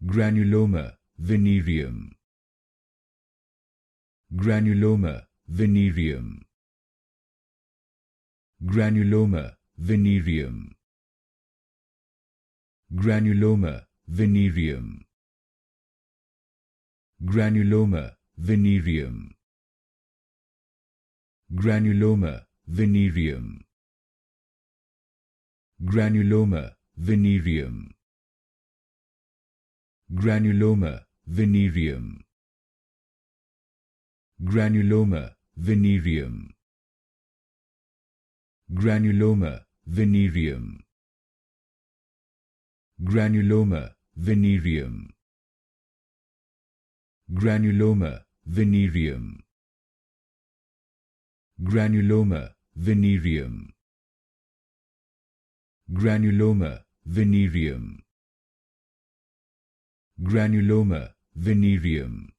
Granuloma Venereum. Granuloma Venereum. Granuloma Venereum. Granuloma Venereum. Granuloma Venereum. Granuloma Venereum. Granuloma Venereum. Granuloma Venereum. Granuloma Venereum. Granuloma Venereum. Granuloma Venereum. Granuloma Venereum. Granuloma Venereum. Granuloma Venereum. Granuloma Venereum.